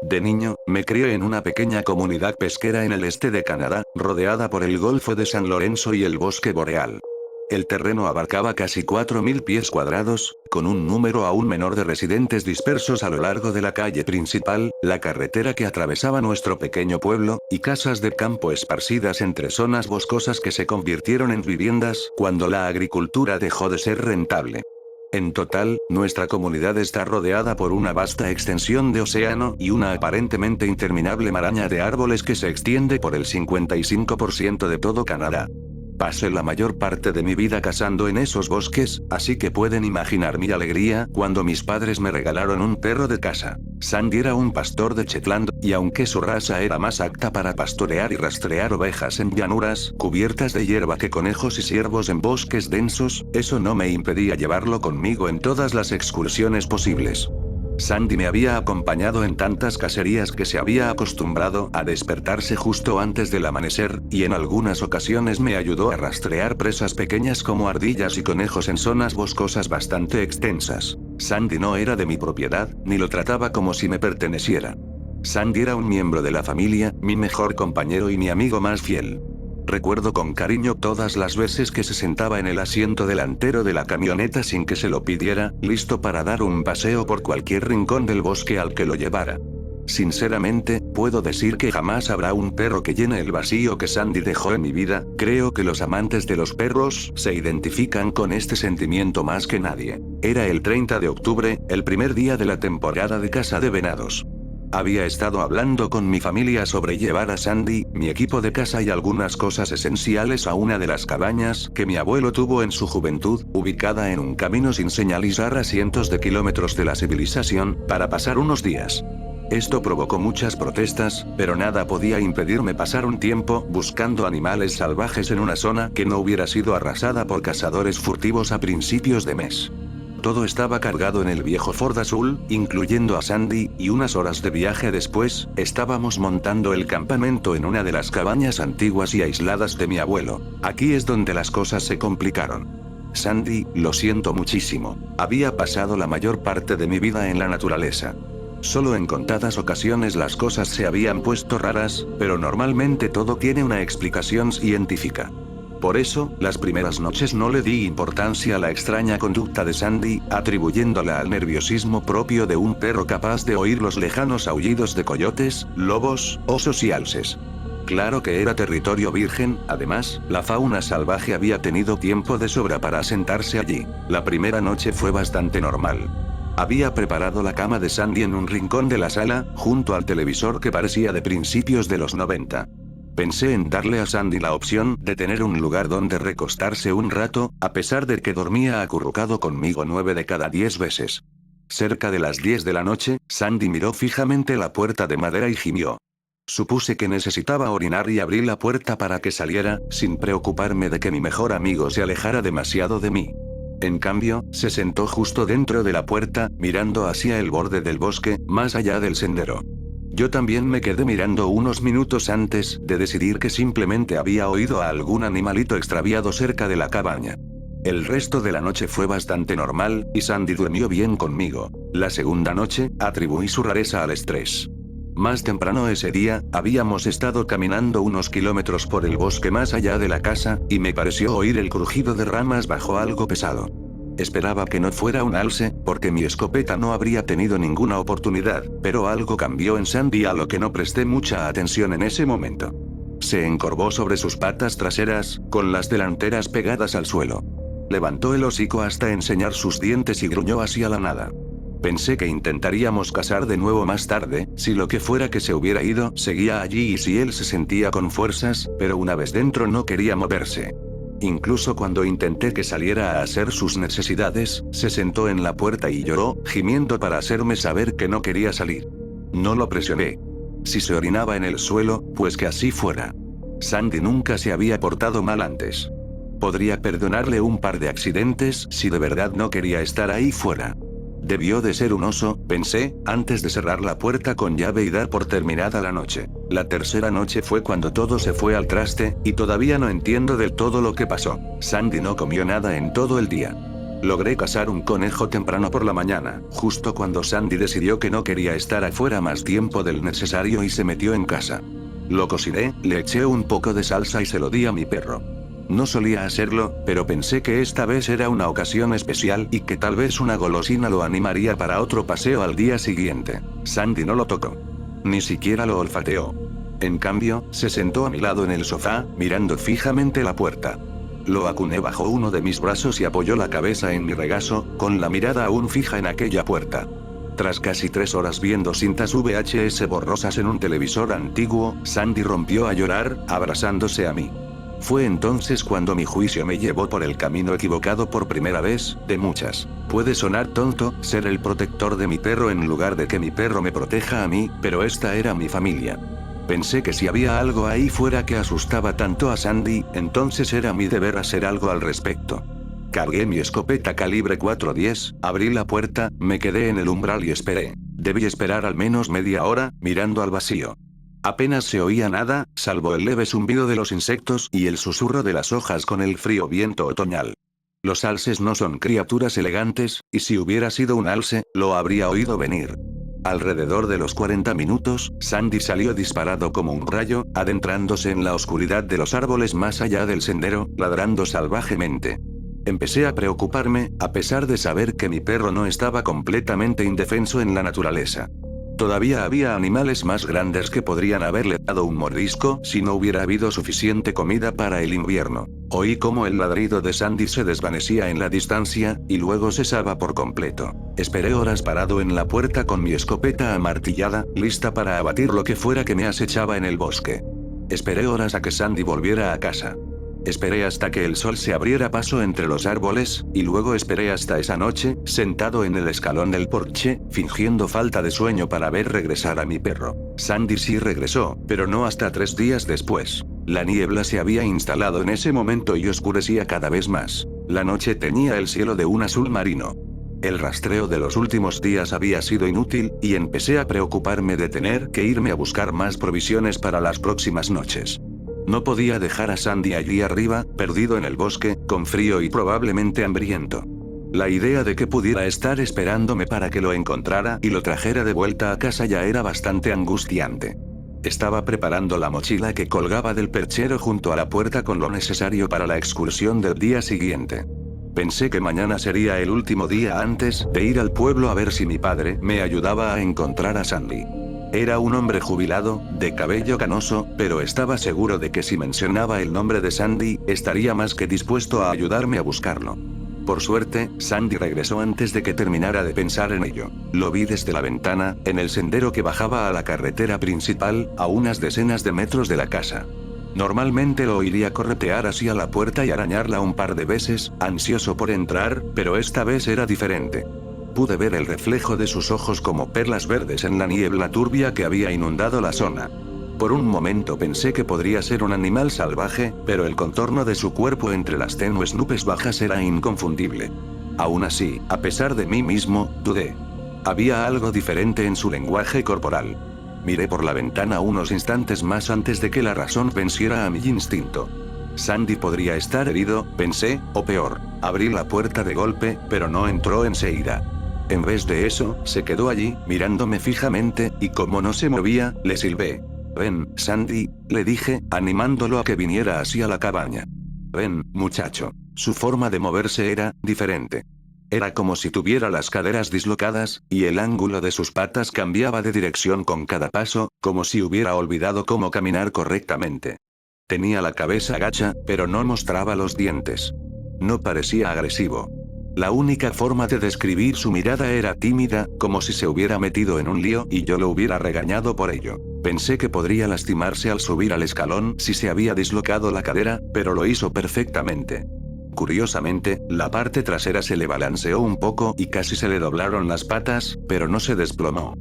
De niño, me crié en una pequeña comunidad pesquera en el este de Canadá, rodeada por el Golfo de San Lorenzo y el bosque boreal. El terreno abarcaba casi 4.000 pies cuadrados, con un número aún menor de residentes dispersos a lo largo de la calle principal, la carretera que atravesaba nuestro pequeño pueblo, y casas de campo esparcidas entre zonas boscosas que se convirtieron en viviendas cuando la agricultura dejó de ser rentable. En total, nuestra comunidad está rodeada por una vasta extensión de océano y una aparentemente interminable maraña de árboles que se extiende por el 55% de todo Canadá. Pasé la mayor parte de mi vida cazando en esos bosques, así que pueden imaginar mi alegría cuando mis padres me regalaron un perro de casa. Sandy era un pastor de Shetland, y aunque su raza era más apta para pastorear y rastrear ovejas en llanuras cubiertas de hierba que conejos y ciervos en bosques densos, eso no me impedía llevarlo conmigo en todas las excursiones posibles. Sandy me había acompañado en tantas cacerías que se había acostumbrado a despertarse justo antes del amanecer, y en algunas ocasiones me ayudó a rastrear presas pequeñas como ardillas y conejos en zonas boscosas bastante extensas. Sandy no era de mi propiedad, ni lo trataba como si me perteneciera. Sandy era un miembro de la familia, mi mejor compañero y mi amigo más fiel. Recuerdo con cariño todas las veces que se sentaba en el asiento delantero de la camioneta sin que se lo pidiera, listo para dar un paseo por cualquier rincón del bosque al que lo llevara. Sinceramente, puedo decir que jamás habrá un perro que llene el vacío que Sandy dejó en mi vida. Creo que los amantes de los perros se identifican con este sentimiento más que nadie. Era el 30 de octubre, el primer día de la temporada de caza de venados. Había estado hablando con mi familia sobre llevar a Sandy, mi equipo de caza y algunas cosas esenciales a una de las cabañas que mi abuelo tuvo en su juventud, ubicada en un camino sin señalizar a cientos de kilómetros de la civilización, para pasar unos días. Esto provocó muchas protestas, pero nada podía impedirme pasar un tiempo buscando animales salvajes en una zona que no hubiera sido arrasada por cazadores furtivos a principios de mes. Todo estaba cargado en el viejo Ford azul, incluyendo a Sandy, y unas horas de viaje después, estábamos montando el campamento en una de las cabañas antiguas y aisladas de mi abuelo. Aquí es donde las cosas se complicaron. Sandy, lo siento muchísimo. Había pasado la mayor parte de mi vida en la naturaleza. Solo en contadas ocasiones las cosas se habían puesto raras, pero normalmente todo tiene una explicación científica. Por eso, las primeras noches no le di importancia a la extraña conducta de Sandy, atribuyéndola al nerviosismo propio de un perro capaz de oír los lejanos aullidos de coyotes, lobos, osos y alces. Claro que era territorio virgen, además, la fauna salvaje había tenido tiempo de sobra para asentarse allí. La primera noche fue bastante normal. Había preparado la cama de Sandy en un rincón de la sala, junto al televisor que parecía de principios de los 90. Pensé en darle a Sandy la opción de tener un lugar donde recostarse un rato, a pesar de que dormía acurrucado conmigo 9 de cada 10 veces. Cerca de las 10 de la noche, Sandy miró fijamente la puerta de madera y gimió. Supuse que necesitaba orinar y abrí la puerta para que saliera, sin preocuparme de que mi mejor amigo se alejara demasiado de mí. En cambio, se sentó justo dentro de la puerta, mirando hacia el borde del bosque, más allá del sendero. Yo también me quedé mirando unos minutos antes de decidir que simplemente había oído a algún animalito extraviado cerca de la cabaña. El resto de la noche fue bastante normal, y Sandy durmió bien conmigo. La segunda noche, atribuí su rareza al estrés. Más temprano ese día, habíamos estado caminando unos kilómetros por el bosque más allá de la casa, y me pareció oír el crujido de ramas bajo algo pesado. Esperaba que no fuera un alce, porque mi escopeta no habría tenido ninguna oportunidad, pero algo cambió en Sandy a lo que no presté mucha atención en ese momento. Se encorvó sobre sus patas traseras, con las delanteras pegadas al suelo. Levantó el hocico hasta enseñar sus dientes y gruñó hacia la nada. Pensé que intentaríamos cazar de nuevo más tarde, si lo que fuera que se hubiera ido seguía allí y si él se sentía con fuerzas, pero una vez dentro no quería moverse. Incluso cuando intenté que saliera a hacer sus necesidades, se sentó en la puerta y lloró, gimiendo para hacerme saber que no quería salir. No lo presioné. Si se orinaba en el suelo, pues que así fuera. Sandy nunca se había portado mal antes. Podría perdonarle un par de accidentes si de verdad no quería estar ahí fuera. Debió de ser un oso, pensé, antes de cerrar la puerta con llave y dar por terminada la noche. La tercera noche fue cuando todo se fue al traste, y todavía no entiendo del todo lo que pasó. Sandy no comió nada en todo el día. Logré cazar un conejo temprano por la mañana, justo cuando Sandy decidió que no quería estar afuera más tiempo del necesario y se metió en casa. Lo cociné, le eché un poco de salsa y se lo di a mi perro. No solía hacerlo, pero pensé que esta vez era una ocasión especial y que tal vez una golosina lo animaría para otro paseo al día siguiente. Sandy no lo tocó. Ni siquiera lo olfateó. En cambio, se sentó a mi lado en el sofá, mirando fijamente la puerta. Lo acuné bajo uno de mis brazos y apoyó la cabeza en mi regazo, con la mirada aún fija en aquella puerta. Tras casi 3 horas viendo cintas VHS borrosas en un televisor antiguo, Sandy rompió a llorar, abrazándose a mí. Fue entonces cuando mi juicio me llevó por el camino equivocado por primera vez, de muchas. Puede sonar tonto, ser el protector de mi perro en lugar de que mi perro me proteja a mí, pero esta era mi familia. Pensé que si había algo ahí fuera que asustaba tanto a Sandy, entonces era mi deber hacer algo al respecto. Cargué mi escopeta calibre 410, abrí la puerta, me quedé en el umbral y esperé. Debí esperar al menos media hora, mirando al vacío. Apenas se oía nada, salvo el leve zumbido de los insectos y el susurro de las hojas con el frío viento otoñal. Los alces no son criaturas elegantes, y si hubiera sido un alce, lo habría oído venir. Alrededor de los 40 minutos, Sandy salió disparado como un rayo, adentrándose en la oscuridad de los árboles más allá del sendero, ladrando salvajemente. Empecé a preocuparme, a pesar de saber que mi perro no estaba completamente indefenso en la naturaleza. Todavía había animales más grandes que podrían haberle dado un mordisco si no hubiera habido suficiente comida para el invierno. Oí cómo el ladrido de Sandy se desvanecía en la distancia, y luego cesaba por completo. Esperé horas parado en la puerta con mi escopeta amartillada, lista para abatir lo que fuera que me acechaba en el bosque. Esperé horas a que Sandy volviera a casa. Esperé hasta que el sol se abriera paso entre los árboles, y luego esperé hasta esa noche, sentado en el escalón del porche, fingiendo falta de sueño para ver regresar a mi perro. Sandy sí regresó, pero no hasta 3 días después. La niebla se había instalado en ese momento y oscurecía cada vez más. La noche teñía el cielo de un azul marino. El rastreo de los últimos días había sido inútil, y empecé a preocuparme de tener que irme a buscar más provisiones para las próximas noches. No podía dejar a Sandy allí arriba, perdido en el bosque, con frío y probablemente hambriento. La idea de que pudiera estar esperándome para que lo encontrara y lo trajera de vuelta a casa ya era bastante angustiante. Estaba preparando la mochila que colgaba del perchero junto a la puerta con lo necesario para la excursión del día siguiente. Pensé que mañana sería el último día antes de ir al pueblo a ver si mi padre me ayudaba a encontrar a Sandy. Era un hombre jubilado, de cabello canoso, pero estaba seguro de que si mencionaba el nombre de Sandy, estaría más que dispuesto a ayudarme a buscarlo. Por suerte, Sandy regresó antes de que terminara de pensar en ello. Lo vi desde la ventana, en el sendero que bajaba a la carretera principal, a unas decenas de metros de la casa. Normalmente lo oiría corretear hacia la puerta y arañarla un par de veces, ansioso por entrar, pero esta vez era diferente. Pude ver el reflejo de sus ojos como perlas verdes en la niebla turbia que había inundado la zona. Por un momento pensé que podría ser un animal salvaje, pero el contorno de su cuerpo entre las tenues nubes bajas era inconfundible. Aún así, a pesar de mí mismo, dudé. Había algo diferente en su lenguaje corporal. Miré por la ventana unos instantes más antes de que la razón venciera a mi instinto. Sandy podría estar herido, pensé, o peor. Abrí la puerta de golpe, pero no entró enseguida. En vez de eso, se quedó allí, mirándome fijamente, y como no se movía, le silbé. «Ven, Sandy», le dije, animándolo a que viniera hacia la cabaña. «Ven, muchacho». Su forma de moverse era diferente. Era como si tuviera las caderas dislocadas, y el ángulo de sus patas cambiaba de dirección con cada paso, como si hubiera olvidado cómo caminar correctamente. Tenía la cabeza gacha, pero no mostraba los dientes. No parecía agresivo. La única forma de describir su mirada era tímida, como si se hubiera metido en un lío y yo lo hubiera regañado por ello. Pensé que podría lastimarse al subir al escalón si se había dislocado la cadera, pero lo hizo perfectamente. Curiosamente, la parte trasera se le balanceó un poco y casi se le doblaron las patas, pero no se desplomó.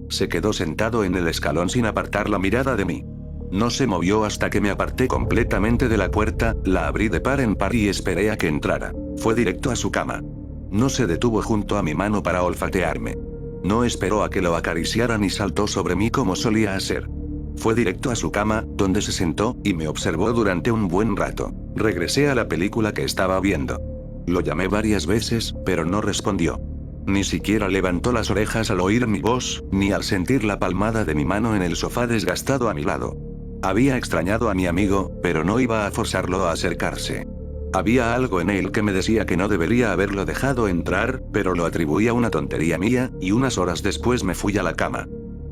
Se quedó sentado en el escalón sin apartar la mirada de mí. No se movió hasta que me aparté completamente de la puerta, la abrí de par en par y esperé a que entrara. Fue directo a su cama. No se detuvo junto a mi mano para olfatearme. No esperó a que lo acariciara ni saltó sobre mí como solía hacer. Fue directo a su cama, donde se sentó, y me observó durante un buen rato. Regresé a la película que estaba viendo. Lo llamé varias veces, pero no respondió. Ni siquiera levantó las orejas al oír mi voz, ni al sentir la palmada de mi mano en el sofá desgastado a mi lado. Había extrañado a mi amigo, pero no iba a forzarlo a acercarse. Había algo en él que me decía que no debería haberlo dejado entrar, pero lo atribuía a una tontería mía, y unas horas después me fui a la cama.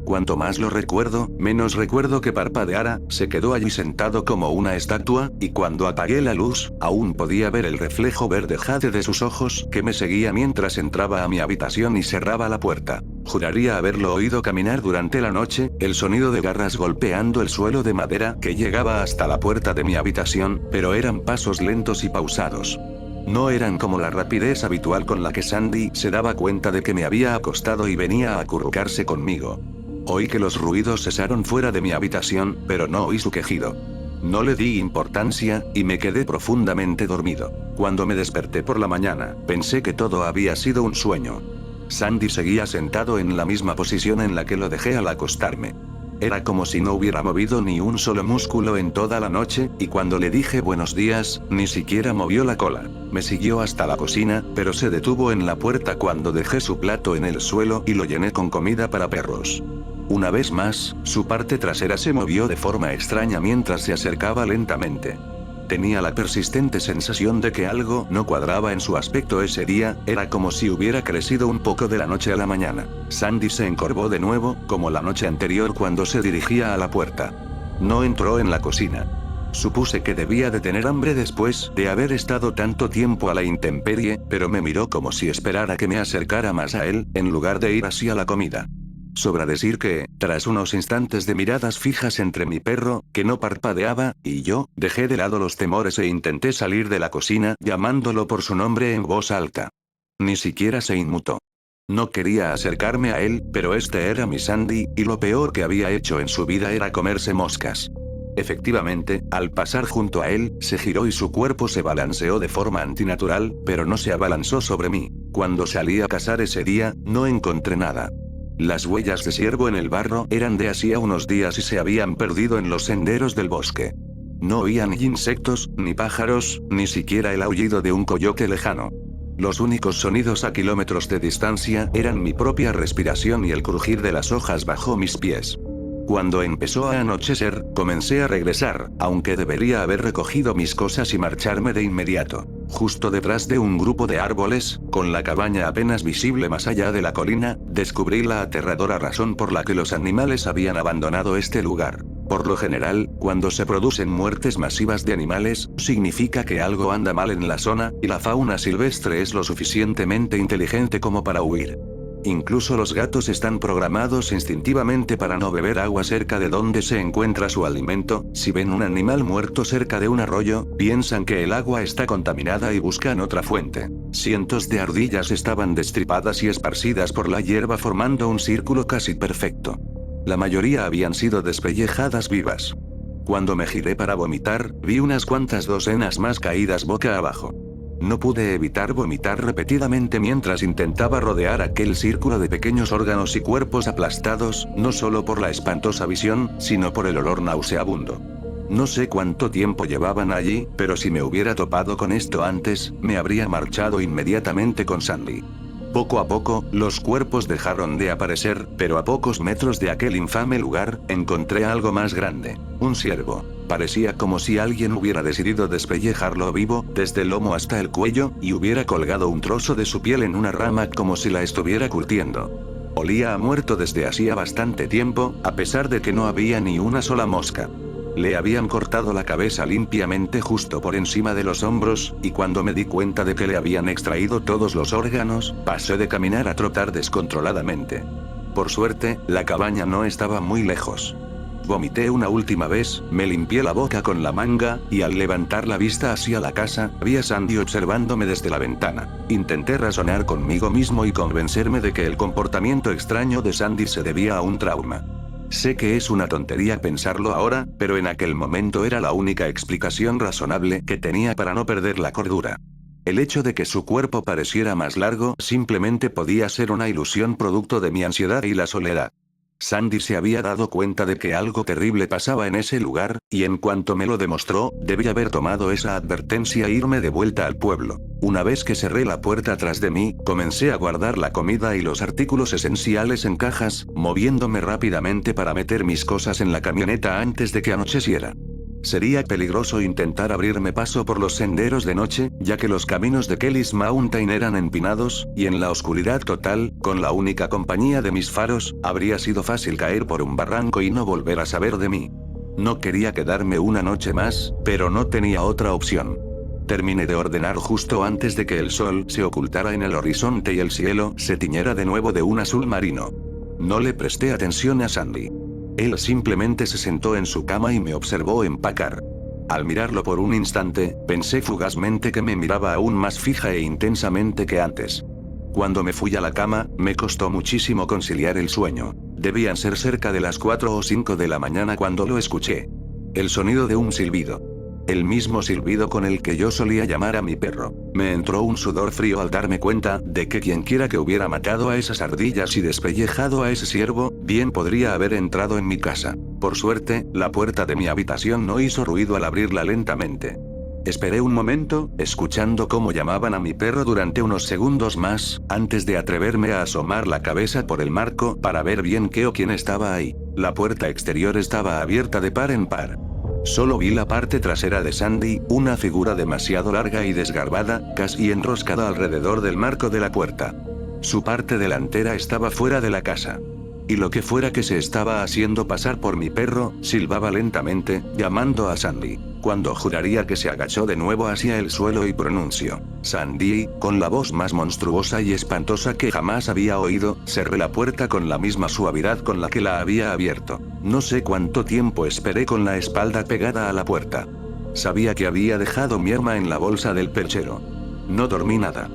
Cuanto más lo recuerdo, menos recuerdo que parpadeara. Se quedó allí sentado como una estatua, y cuando apagué la luz, aún podía ver el reflejo verde jade de sus ojos, que me seguía mientras entraba a mi habitación y cerraba la puerta. Juraría haberlo oído caminar durante la noche, el sonido de garras golpeando el suelo de madera que llegaba hasta la puerta de mi habitación, pero eran pasos lentos y pausados. No eran como la rapidez habitual con la que Sandy se daba cuenta de que me había acostado y venía a acurrucarse conmigo. Oí que los ruidos cesaron fuera de mi habitación, pero no oí su quejido. No le di importancia, y me quedé profundamente dormido. Cuando me desperté por la mañana, pensé que todo había sido un sueño. Sandy seguía sentado en la misma posición en la que lo dejé al acostarme. Era como si no hubiera movido ni un solo músculo en toda la noche, y cuando le dije buenos días, ni siquiera movió la cola. Me siguió hasta la cocina, pero se detuvo en la puerta cuando dejé su plato en el suelo y lo llené con comida para perros. Una vez más, su parte trasera se movió de forma extraña mientras se acercaba lentamente. Tenía la persistente sensación de que algo no cuadraba en su aspecto ese día, era como si hubiera crecido un poco de la noche a la mañana. Sandy se encorvó de nuevo, como la noche anterior cuando se dirigía a la puerta. No entró en la cocina. Supuse que debía de tener hambre después de haber estado tanto tiempo a la intemperie, pero me miró como si esperara que me acercara más a él, en lugar de ir hacia la comida. Sobra decir que, tras unos instantes de miradas fijas entre mi perro, que no parpadeaba, y yo, dejé de lado los temores e intenté salir de la cocina, llamándolo por su nombre en voz alta. Ni siquiera se inmutó. No quería acercarme a él, pero este era mi Sandy, y lo peor que había hecho en su vida era comerse moscas. Efectivamente, al pasar junto a él, se giró y su cuerpo se balanceó de forma antinatural, pero no se abalanzó sobre mí. Cuando salí a cazar ese día, no encontré nada. Las huellas de ciervo en el barro eran de hacía unos días y se habían perdido en los senderos del bosque. No oía ni insectos, ni pájaros, ni siquiera el aullido de un coyote lejano. Los únicos sonidos a kilómetros de distancia eran mi propia respiración y el crujir de las hojas bajo mis pies. Cuando empezó a anochecer, comencé a regresar, aunque debería haber recogido mis cosas y marcharme de inmediato. Justo detrás de un grupo de árboles, con la cabaña apenas visible más allá de la colina, descubrí la aterradora razón por la que los animales habían abandonado este lugar. Por lo general, cuando se producen muertes masivas de animales, significa que algo anda mal en la zona, y la fauna silvestre es lo suficientemente inteligente como para huir. Incluso los gatos están programados instintivamente para no beber agua cerca de donde se encuentra su alimento. Si ven un animal muerto cerca de un arroyo, piensan que el agua está contaminada y buscan otra fuente. Cientos de ardillas estaban destripadas y esparcidas por la hierba formando un círculo casi perfecto. La mayoría habían sido despellejadas vivas. Cuando me giré para vomitar, vi unas cuantas docenas más caídas boca abajo. No pude evitar vomitar repetidamente mientras intentaba rodear aquel círculo de pequeños órganos y cuerpos aplastados, no solo por la espantosa visión, sino por el olor nauseabundo. No sé cuánto tiempo llevaban allí, pero si me hubiera topado con esto antes, me habría marchado inmediatamente con Sandy. Poco a poco, los cuerpos dejaron de aparecer, pero a pocos metros de aquel infame lugar, encontré algo más grande. Un ciervo. Parecía como si alguien hubiera decidido despellejarlo vivo, desde el lomo hasta el cuello, y hubiera colgado un trozo de su piel en una rama como si la estuviera curtiendo. Olía a muerto desde hacía bastante tiempo, a pesar de que no había ni una sola mosca. Le habían cortado la cabeza limpiamente justo por encima de los hombros, y cuando me di cuenta de que le habían extraído todos los órganos, pasé de caminar a trotar descontroladamente. Por suerte, la cabaña no estaba muy lejos. Vomité una última vez, me limpié la boca con la manga, y al levantar la vista hacia la casa, vi a Sandy observándome desde la ventana. Intenté razonar conmigo mismo y convencerme de que el comportamiento extraño de Sandy se debía a un trauma. Sé que es una tontería pensarlo ahora, pero en aquel momento era la única explicación razonable que tenía para no perder la cordura. El hecho de que su cuerpo pareciera más largo simplemente podía ser una ilusión producto de mi ansiedad y la soledad. Sandy se había dado cuenta de que algo terrible pasaba en ese lugar, y en cuanto me lo demostró, debí haber tomado esa advertencia e irme de vuelta al pueblo. Una vez que cerré la puerta tras de mí, comencé a guardar la comida y los artículos esenciales en cajas, moviéndome rápidamente para meter mis cosas en la camioneta antes de que anocheciera. Sería peligroso intentar abrirme paso por los senderos de noche, ya que los caminos de Kelly's Mountain eran empinados, y en la oscuridad total, con la única compañía de mis faros, habría sido fácil caer por un barranco y no volver a saber de mí. No quería quedarme una noche más, pero no tenía otra opción. Terminé de ordenar justo antes de que el sol se ocultara en el horizonte y el cielo se tiñera de nuevo de un azul marino. No le presté atención a Sandy. Él simplemente se sentó en su cama y me observó empacar. Al mirarlo por un instante, pensé fugazmente que me miraba aún más fija e intensamente que antes. Cuando me fui a la cama, me costó muchísimo conciliar el sueño. Debían ser cerca de las 4 o 5 de la mañana cuando lo escuché. El sonido de un silbido. El mismo silbido con el que yo solía llamar a mi perro. Me entró un sudor frío al darme cuenta de que quienquiera que hubiera matado a esas ardillas y despellejado a ese ciervo, bien podría haber entrado en mi casa. Por suerte, la puerta de mi habitación no hizo ruido al abrirla lentamente. Esperé un momento, escuchando cómo llamaban a mi perro durante unos segundos más, antes de atreverme a asomar la cabeza por el marco para ver bien qué o quién estaba ahí. La puerta exterior estaba abierta de par en par. Solo vi la parte trasera de Sandy, una figura demasiado larga y desgarbada, casi enroscada alrededor del marco de la puerta. Su parte delantera estaba fuera de la casa. Y lo que fuera que se estaba haciendo pasar por mi perro, silbaba lentamente, llamando a Sandy. Cuando juraría que se agachó de nuevo hacia el suelo y pronunció: Sandy, con la voz más monstruosa y espantosa que jamás había oído, cerré la puerta con la misma suavidad con la que la había abierto. No sé cuánto tiempo esperé con la espalda pegada a la puerta. Sabía que había dejado mi arma en la bolsa del perchero. No dormí nada.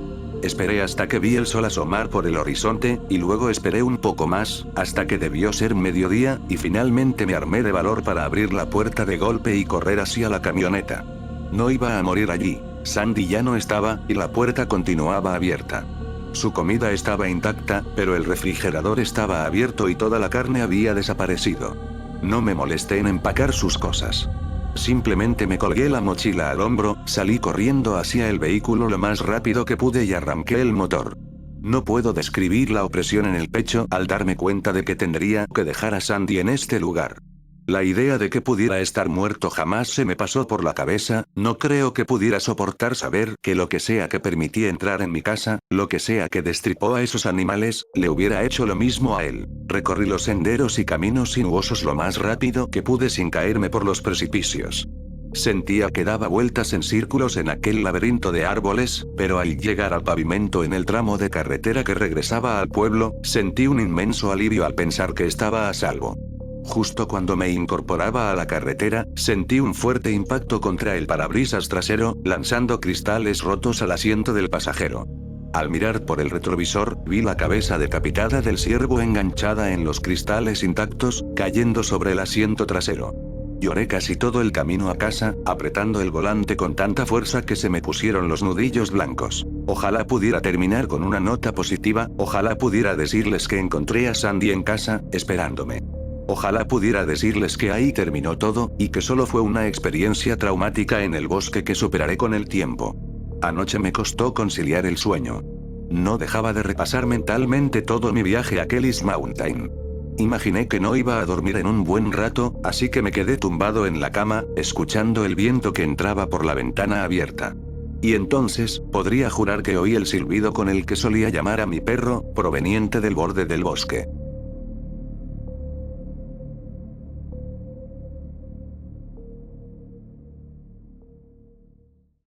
Esperé hasta que vi el sol asomar por el horizonte, y luego esperé un poco más, hasta que debió ser mediodía, y finalmente me armé de valor para abrir la puerta de golpe y correr hacia la camioneta. No iba a morir allí. Sandy ya no estaba, y la puerta continuaba abierta. Su comida estaba intacta, pero el refrigerador estaba abierto y toda la carne había desaparecido. No me molesté en empacar sus cosas. Simplemente me colgué la mochila al hombro, salí corriendo hacia el vehículo lo más rápido que pude y arranqué el motor. No puedo describir la opresión en el pecho al darme cuenta de que tendría que dejar a Sandy en este lugar. La idea de que pudiera estar muerto jamás se me pasó por la cabeza. No creo que pudiera soportar saber que lo que sea que permití entrar en mi casa, lo que sea que destripó a esos animales, le hubiera hecho lo mismo a él. Recorrí los senderos y caminos sinuosos lo más rápido que pude sin caerme por los precipicios. Sentía que daba vueltas en círculos en aquel laberinto de árboles, pero al llegar al pavimento en el tramo de carretera que regresaba al pueblo, sentí un inmenso alivio al pensar que estaba a salvo. Justo cuando me incorporaba a la carretera, sentí un fuerte impacto contra el parabrisas trasero, lanzando cristales rotos al asiento del pasajero. Al mirar por el retrovisor, vi la cabeza decapitada del ciervo enganchada en los cristales intactos, cayendo sobre el asiento trasero. Lloré casi todo el camino a casa, apretando el volante con tanta fuerza que se me pusieron los nudillos blancos. Ojalá pudiera terminar con una nota positiva, ojalá pudiera decirles que encontré a Sandy en casa, esperándome. Ojalá pudiera decirles que ahí terminó todo, y que solo fue una experiencia traumática en el bosque que superaré con el tiempo. Anoche me costó conciliar el sueño. No dejaba de repasar mentalmente todo mi viaje a Kelly's Mountain. Imaginé que no iba a dormir en un buen rato, así que me quedé tumbado en la cama, escuchando el viento que entraba por la ventana abierta. Y entonces, podría jurar que oí el silbido con el que solía llamar a mi perro, proveniente del borde del bosque.